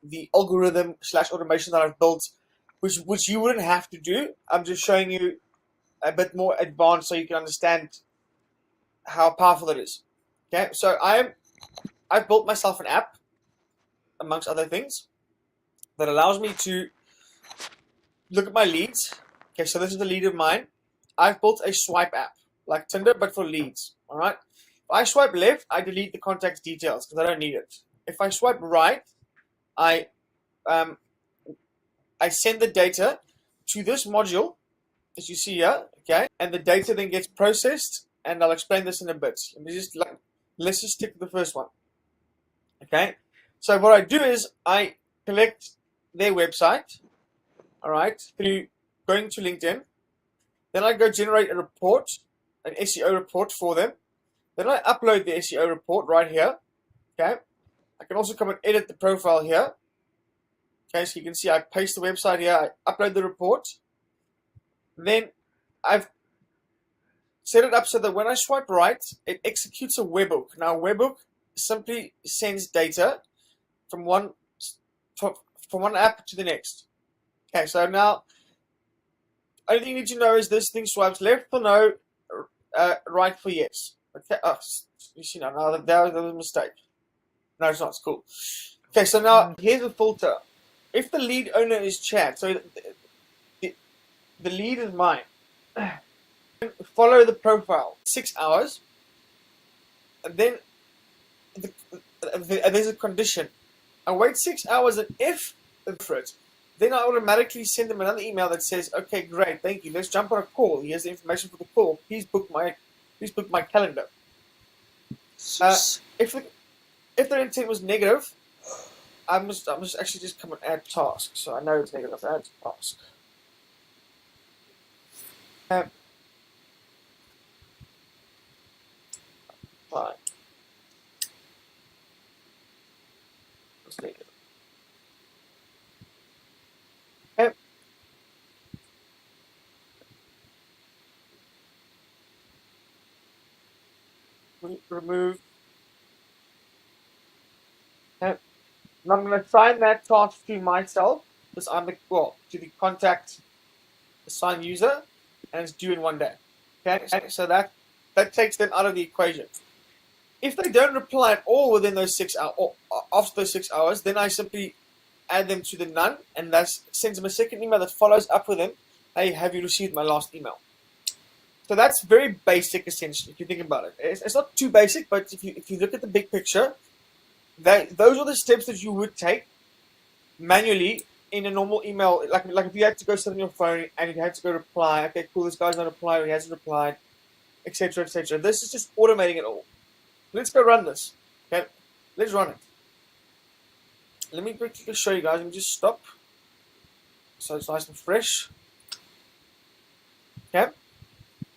the algorithm / automation that I've built, which you wouldn't have to do. I'm just showing you a bit more advanced so you can understand how powerful it is. Okay, so I've built myself an app, amongst other things, that allows me to look at my leads. Okay, so this is the lead of mine. I've built a swipe app, like Tinder, but for leads. All right. If I swipe left, I delete the contact details because I don't need it. If I swipe right, I send the data to this module, as you see here. Okay, and the data then gets processed, and I'll explain this in a bit. Let's just stick to the first one. Okay, so what I do is I collect their website, all right, through going to LinkedIn. Then I go generate a report, an SEO report for them. Then I upload the SEO report right here. Okay, I can also come and edit the profile here. Okay, so you can see I paste the website here, I upload the report. Then I've set it up so that when I swipe right, it executes a webhook. Now, a webhook simply sends data from one app to the next. Okay, so now only thing you need to know is this thing swipes left for no, right for yes. Okay, you see now that was a mistake. No, it's not. It's cool. Okay, so now here's a filter. If the lead owner is Chad, so the lead is mine. Follow the profile 6 hours, and then there's a condition. I wait 6 hours, and if for it, then I automatically send them another email that says, "Okay, great, thank you. Let's jump on a call. Here's the information for the call. Please book my calendar." If their intent was negative, I must actually just come and add task. So I know it's negative. Add task. Fine. Let's make it. Okay. Remove. Okay. And I'm going to assign that task to myself, because I'm to the contact assigned user, and it's due in 1 day. Okay, so that takes them out of the equation. If they don't reply at all within those 6 hours, or after those 6 hours, then I simply add them to the none, and that sends them a second email that follows up with them. Hey, have you received my last email? So that's very basic, essentially, if you think about it. It's not too basic, but if you look at the big picture, those are the steps that you would take manually in a normal email. Like if you had to go sit on your phone and you had to go reply, okay, cool, this guy's not replied, or he hasn't replied, etc., etc. This is just automating it all. Let's go run this. Okay, let's run it. Let me quickly show you guys. Let me just stop, so it's nice and fresh. Okay,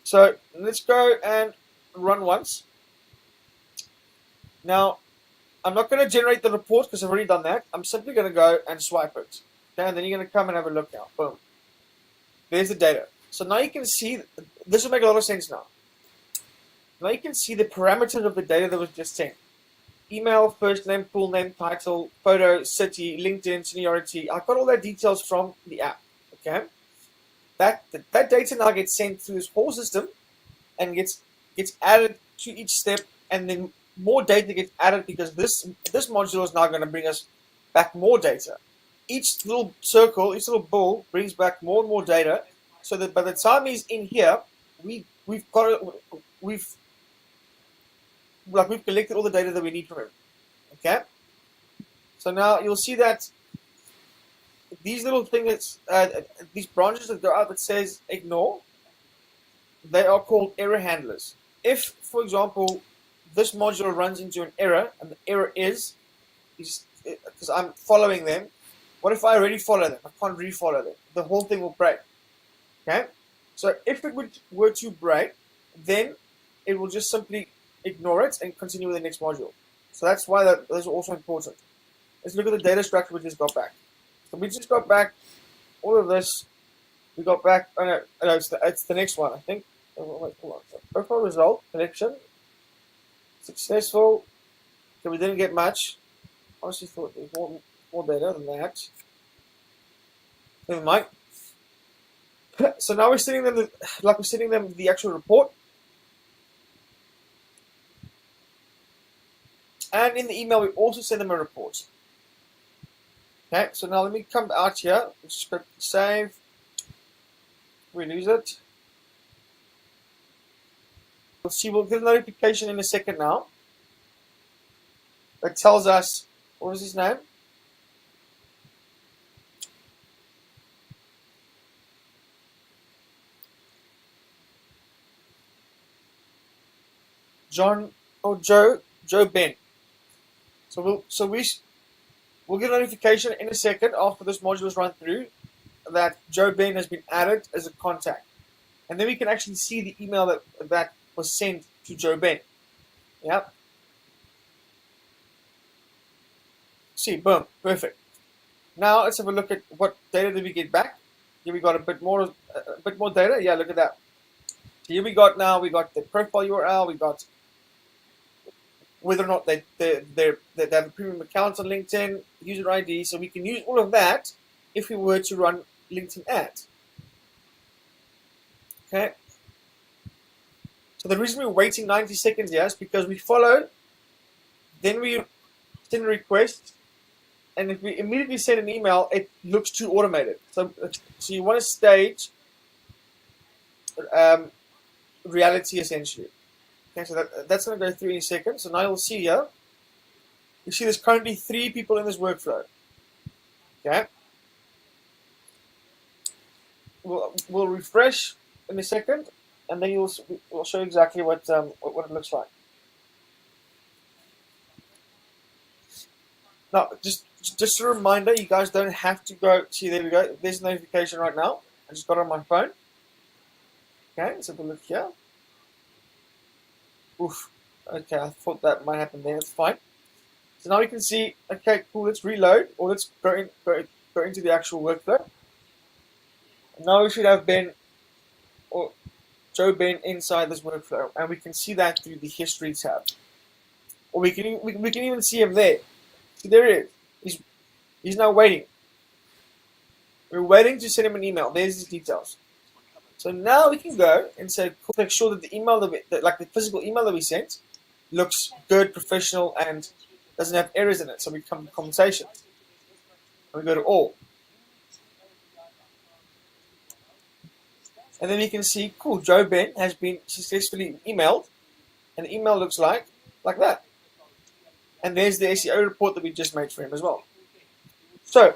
so let's go and run once. Now, I'm not going to generate the report because I've already done that. I'm simply going to go and swipe it. Okay, and then you're going to come and have a look now. Boom. There's the data. So now you can see, this will make a lot of sense now. Now you can see the parameters of the data that was just sent. Email, first name, full name, title, photo, city, LinkedIn, seniority. I've got all that details from the app. Okay, that data now gets sent through this whole system and gets added to each step, and then more data gets added because this module is now going to bring us back more data. Each little circle, each little ball brings back more and more data, so that by the time he's in here, we've collected all the data that we need from him. Okay, so now you'll see that these little things, these branches that go out that says ignore, they are called error handlers. If, for example, this module runs into an error, and the error is because I'm following them. What if I already follow them? I can't refollow them. The whole thing will break. Okay, so if it were to break, then it will just simply ignore it and continue with the next module. So that's why those are also important. Let's look at the data structure we just got back. So we just got back all of this. We got back. Oh no, it's the next one, I think. Oh, wait, hold on. So profile result collection successful. So we didn't get much. Honestly, thought there was more. more data than that. Never mind. So now we're sending them the actual report. And in the email, we also send them a report. Okay, so now let me come out here. Script save. We lose it. We'll see, we'll get a notification in a second now. That tells us, what was his name? John or Joe Ben. So we'll get a notification in a second after this module is run through that Joe Ben has been added as a contact, and then we can actually see the email that was sent to Joe Ben. Yep. See, boom, perfect. Now let's have a look at what data did we get back. Here we got a bit more data. Yeah, look at that. So here we got the profile URL. We got whether or not they have a premium account on LinkedIn, user ID. So we can use all of that if we were to run LinkedIn ads. Okay. So the reason we're waiting 90 seconds here is because we follow, then we send a request, and if we immediately send an email, it looks too automated. So you want to stage reality essentially. Okay, so that's going to go through in a second. So now you'll see here, you see there's currently 3 people in this workflow. Okay. We'll refresh in a second, and then we'll show you exactly what it looks like. Now, just a reminder, you guys don't have to go. See, there we go. There's a notification right now. I just got it on my phone. Okay, let's have a look here. Oof. Okay, I thought that might happen there. It's fine. So now we can see. Okay, cool. Let's reload, or let's go into the actual workflow. And now we should have Ben or Joe Ben inside this workflow, and we can see that through the history tab. Or we can even see him there. So there he is. He's now waiting. We're waiting to send him an email. There's his details. So now we can go and say, make sure that the email like the physical email that we sent, looks good, professional, and doesn't have errors in it. So we come to conversations. And we go to all. And then you can see, cool, Joe Ben has been successfully emailed, and the email looks like that. And there's the SEO report that we just made for him as well. So